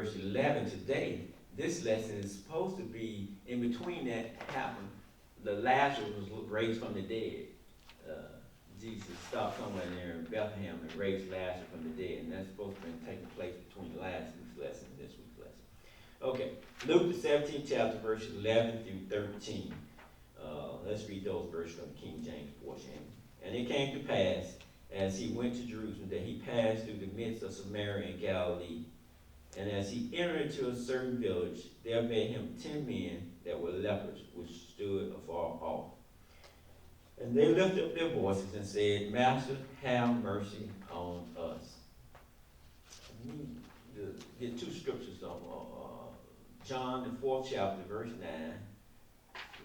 verse 11 today. This lesson is supposed to be in between that happened. The Lazarus was raised from the dead. Jesus stopped somewhere there in Bethlehem and raised Lazarus from the dead, and that's supposed to be taking place between last week's lesson and this week's lesson. Okay, Luke the 17th chapter, verses 11 through 13. Let's read those verses from the King James portion. And it came to pass, as he went to Jerusalem, that he passed through the midst of Samaria and Galilee. And as he entered into a certain village, there met him 10 men that were lepers, which stood afar off. And they lifted up their voices and said, Master, have mercy on us. Let me get two scriptures on John the 4th chapter, verse 9.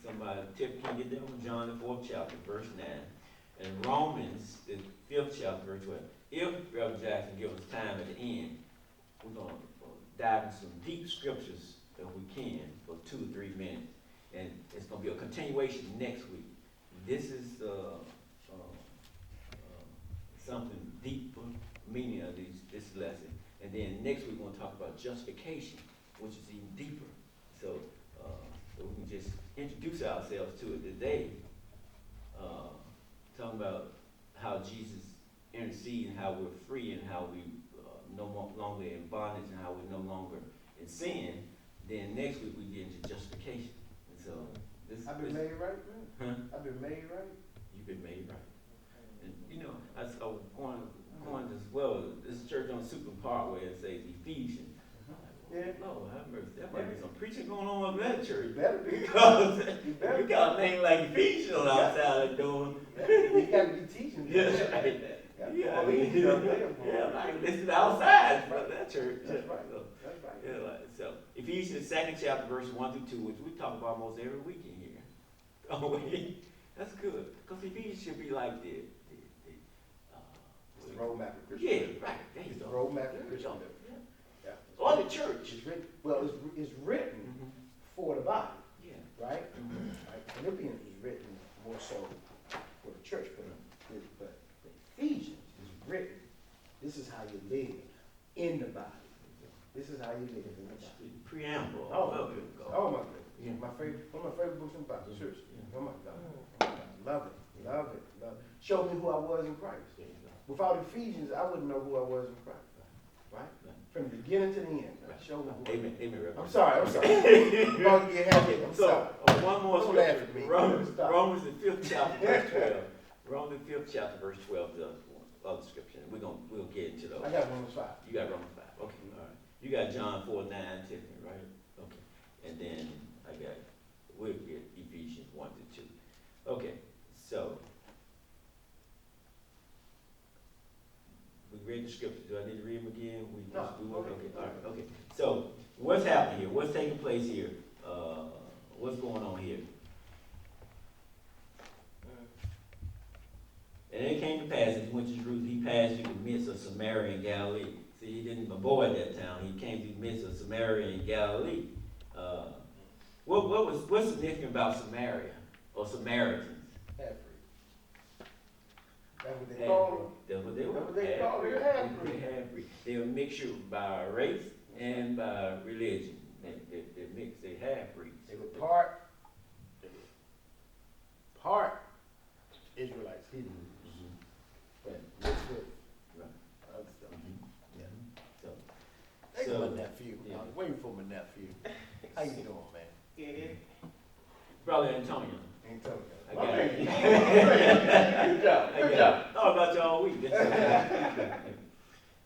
Somebody, Tiff, can you get that one? John the 4th chapter, verse 9. And Romans, the 5th chapter, verse 12. If Reverend Jackson gives us time at the end, we're going to dive into some deep scriptures if we can for 2 or 3 minutes. And it's going to be a continuation next week. This is something deeper meaning of this lesson. And then next week we're going to talk about justification, which is even deeper. So we can just introduce ourselves to it today. Talking about how Jesus intercedes and how we're free and how we no longer in bondage and how we're no longer in sin. Then next week we get into justification. And so I've been made right, man. Huh? I've been made right. You've been made right. And you know, I was going as well. This church on Super Parkway, it says Ephesians. Yeah. Lord have mercy. There might be some preaching going on with that church. Better be. Because you got a name like Ephesians outside the door. You got to be teaching. Yes, right. Yeah, Yeah, like listed outside from that church. That's right. So, That's right. yeah, like, so Ephesians 2nd chapter, verse 1 through 2, which we talk about almost every weekend here. Oh, that's good. Because Ephesians should be like the It's the roadmap of yeah, Christian. right. There you It's the go. roadmap There of you Christian. go. Yeah. Yeah. Yeah. Or the church. It's written. Well, it's written for the body, Yeah. right? Right. Philippians is written more so for the church, but Ephesians is written. This is how you live in the body. This is how you live in the body. Preamble. Oh, Well, here we go. Oh my goodness. Yeah. My favorite, one of my favorite books in the Bible. Seriously. Yeah. Oh my God. Oh my God. Love it. Love it. Love it. Showed me who I was in Christ. There you go. Without Ephesians, I wouldn't know who I was in Christ. Right? Right. From the beginning to the end. Right. Show me who Amen. Amen. Reverend. I'm sorry. You're going to get happy. I'm So, sorry. one more Don't laugh scripture. at me. Romans, Stop. Romans the 5th chapter, verse 12. Romans the 5th chapter, verse 12 is the other scripture. We'll get into those. I got Romans 5. You got Romans 5. Okay, all right. You got John 4:9, Tiffany, right? Okay. And then we'll get Ephesians 1 to 2. Okay, so we read the scriptures. Do I need to read them again? No. Okay, all right, okay. So what's happening here? What's taking place here? What's going on here? And it came to pass, as he went to Jerusalem, he passed through the midst of Samaria and Galilee. See, he didn't avoid that town. He came through the midst of Samaria and Galilee. What's significant about Samaria or Samaritans? Half-breed. That's what they call them. That's what they were. That's what they call it, half-breed. Half-breed. They were a mixture by race and by religion. They mixed. They half-breeds. They were part Israelites, Hebrews, but mixed with Right. other stuff. Yeah. So, Thank So, my nephew. yeah. I was waiting for my nephew. How you doing, man? Brother Antonio. Ain't telling you. I got it. Good job. Good job. Thought about you all week.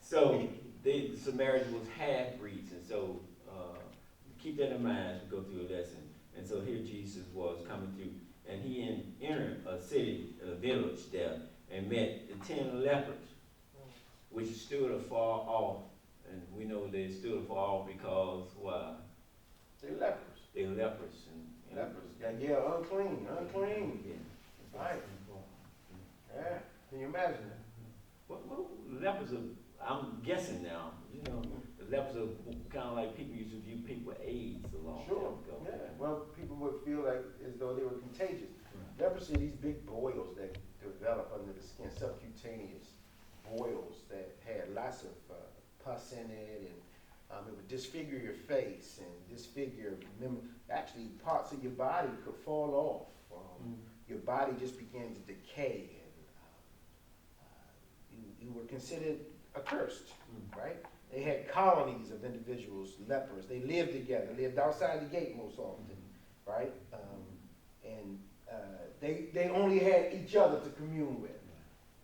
So the Samaritans was half-breeds, and so keep that in mind as we go through a lesson. And so here Jesus was coming through, and he entered a city, a village there, and met the 10 lepers, which stood afar off. And we know they stood afar off because why? They lepers. They lepers. And Lepers. Yeah, unclean. Yeah. Right. Yeah. Can you imagine that? Well, lepers are, I'm guessing now, you know, the lepers are kind of like people used to view people with AIDS a long time Sure. ago. Yeah. Well, people would feel like as though they were contagious. Right. Leprosy are these big boils that develop under the skin, subcutaneous boils that had lots of pus in it, and It would disfigure your face and disfigure, actually parts of your body could fall off. Your body just began to decay, and you were considered accursed, right? They had colonies of individuals, lepers. They lived together, lived outside the gate most often, right? And they only had each other to commune with.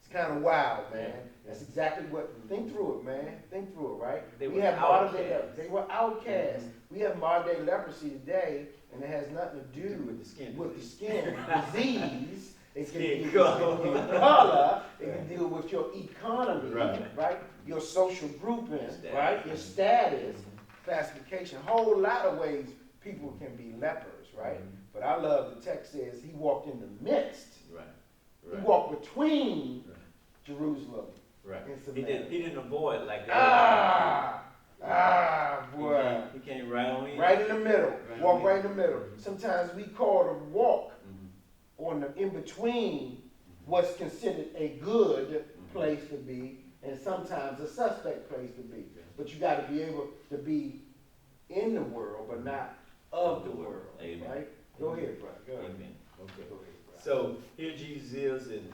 It's kind of wild, man. That's exactly what. Think through it, man. Think through it, right? They we were have modern day outcasts. lepers. They were outcasts. We have modern day leprosy today, and it has nothing to do with the skin. with the skin disease. It can Skin deal color. with your color. It can deal with your economy, Right. right? Your social grouping, Status. right? Your status, classification. Whole lot of ways people can be lepers, right? But I love the text says he walked in the midst. Right. He walked between Right. Jerusalem Right. and He Samaria. didn't avoid like that. Boy. He came right on in. Right in the middle. Right Walk on in. right in the middle. Sometimes we call the walk Mhm. on the in between what's considered a good place to be, and sometimes a suspect place to be. But you got to be able to be in the world, but not of the world. Amen. Right? Go ahead, brother. Go ahead. Amen. Okay. Go ahead, brother. So here Jesus is, and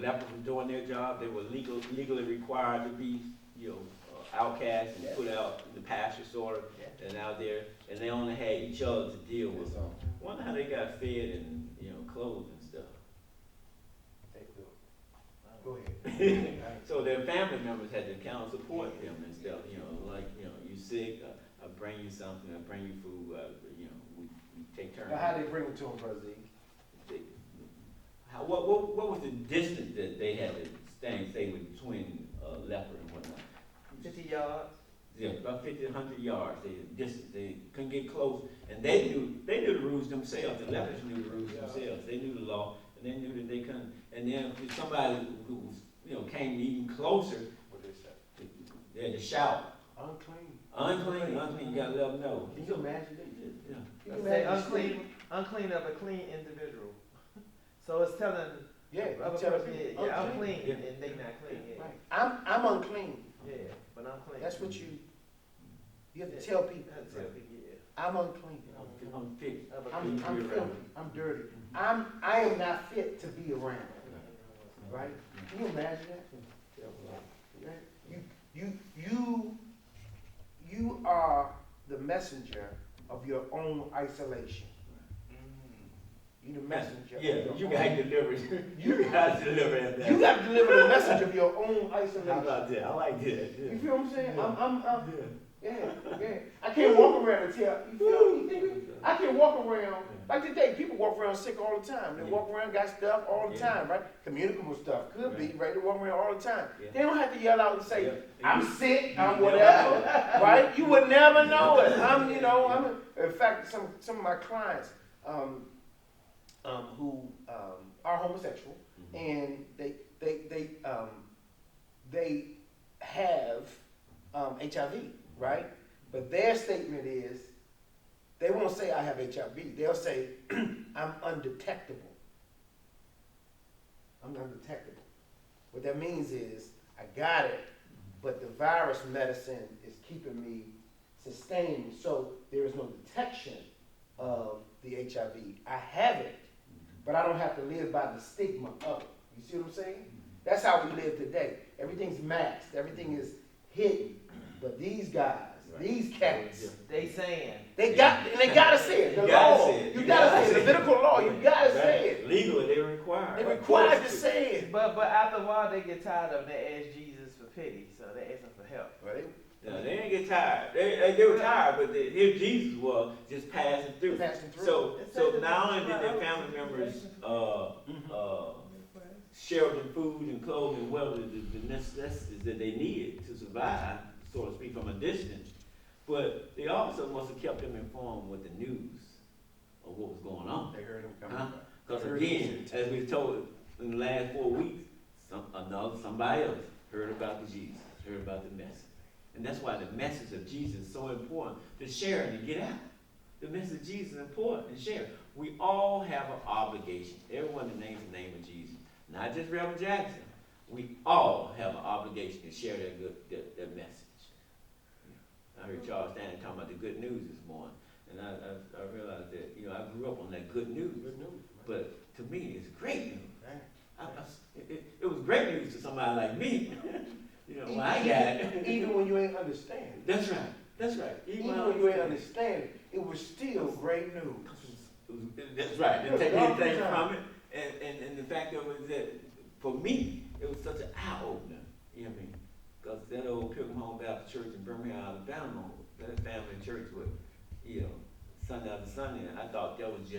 lepers were doing their job. They were legally required to be, outcasts and put out in the pasture sort of, and out there, and they only had each other to deal with. That's all. Wonder how they got fed and clothed and stuff. Go ahead. So their family members had to kind of support them and stuff. You sick, I bring you something, I bring you food. We take turns. Now, how they bring it to him, Brother Z? What was the distance that they had to stay between leper and whatnot? 50 yards. Yeah, about 50, 100 yards. They couldn't get close, and they knew the rules themselves. The lepers knew the rules themselves. They knew the law, and they knew that they couldn't. And then if somebody who was, came even closer, What they say? they had to shout, Unclean. unclean. You gotta let them know. Can you imagine that? Yeah. Can you Say imagine unclean of a clean individual. So it's telling Yeah, other you tell person, people, yeah, I'm unclean. clean, and they not clean. Yeah, Right. I'm unclean. yeah, but I'm clean. That's what you have to tell people. That's tell people, yeah. I'm unclean. I'm fit. Of a I'm clean- filthy. I'm dirty. I am not fit to be around. Right? Can you imagine that? You are the messenger of your own isolation. You the messenger. Yeah, of you your gotta own. deliver. You gotta deliver that. You got to deliver the message of your own isolation. How about that? I like that. You feel what I'm saying? Yeah. Yeah. I can't walk around and tell. You feel? You think me? I can walk around. Like today, people walk around sick all the time. They walk around, got stuff all the Yeah. time, right? Communicable stuff. Could be, right? They walk around all the time. Yeah. They don't have to yell out and say, Yeah. I'm sick, I'm whatever, right? You would never know it. In fact, some of my clients who are homosexual, and they have HIV, right? But their statement is, they won't say I have HIV. They'll say I'm undetectable. I'm undetectable. What that means is I got it, but the virus medicine is keeping me sustained, so there is no detection of the HIV. I have it, but I don't have to live by the stigma of it. You see what I'm saying? That's how we live today. Everything's masked. Everything is hidden. But these guys, these cats, They saying. they gotta say it. The You gotta law. say it. You You gotta gotta say it. say it. Levitical law. You gotta say it. Legally, they're required. They're required to say it. But after a while, they get tired of it. They ask Jesus for pity, so they ask him for help. Right? No, they didn't get tired. They were tired, but here Jesus was just passing through. Passing through. So not only did their family members share them food and clothing and well the necessities that they needed to survive, so to speak, from a distance, but they also must have kept them informed with the news of what was going on. They heard him coming. Because again, as we've told in the last 4 weeks, somebody else heard about the Jesus, heard about the message. And that's why the message of Jesus is so important to share and to get out. The message of Jesus is important and share. We all have an obligation. Everyone that names the name of Jesus, not just Reverend Jackson. We all have an obligation to share that message. I heard Charles Stanley talking about the good news this morning, and I realized that, you know, I grew up on that good news, Good news. but to me, it's great news. Right. It was great news to somebody like me, you know, when I got it. Even when you ain't understand. That's right, that's right. Even when you ain't understand, it was still great news. That's right, didn't take anything from it, and the fact of it is that, for me, it was such an eye-opener, you know what I mean? Because that old Pilgrim Home Baptist Church in Birmingham, Alabama, that family church with, you know, Sunday after Sunday, and I thought that was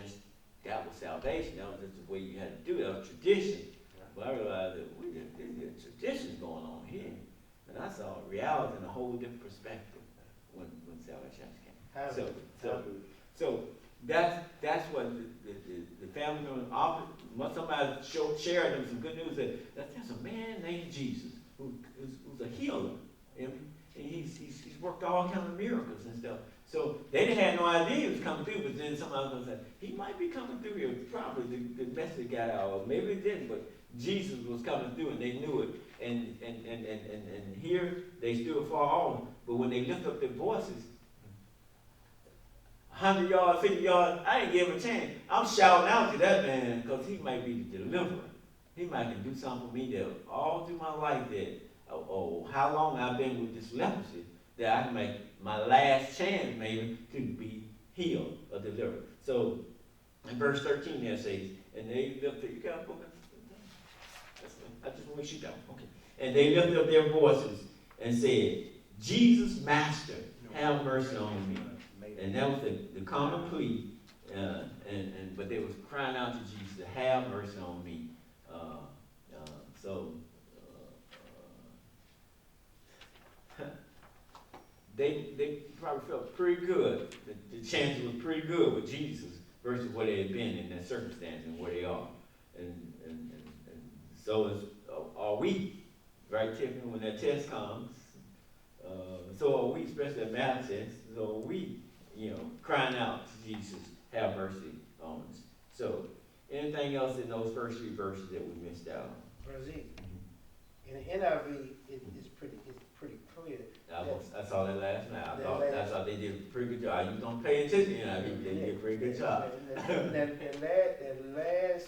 salvation, that was just the way you had to do it, that was tradition. But I realized that there's traditions going on here, and I saw reality in a whole different perspective when salvation came. So that's what the family members offered. Somebody shared them some good news that there's a man named Jesus who's a healer, and he's worked all kinds of miracles and stuff. So they didn't have no idea he was coming through, but then somebody was saying, he might be coming through here. Probably the message got out, or maybe it didn't, but Jesus was coming through and they knew it. And here they stood far off, but when they lift up their voices, 100 yards, 50 yards, I didn't give him a chance. I'm shouting out to that man because he might be the deliverer. He might can do something for me that all through my life that, how long I've been with this leprosy, that I can make my last chance maybe to be healed or delivered. So in verse 13 there says, and they lifted, you got a book? I just want to make sure you got it. Okay. And they lifted up their voices and said, Jesus, Master, have mercy on me. And that was the common plea, but they was crying out to Jesus to have mercy on me. They probably felt pretty good. The chances was pretty good with Jesus versus where they had been in that circumstance and where they are. And so are we, right, Tiffany, when that test comes? So are we, especially at Madison, so are we, you know, crying out to Jesus, have mercy on us. So, anything else in those first three verses that we missed out on? Brazil. In the NIV, it's pretty clear. I saw that last night. I thought they did a pretty good job. You don't pay attention, you know, they did a pretty good job. That last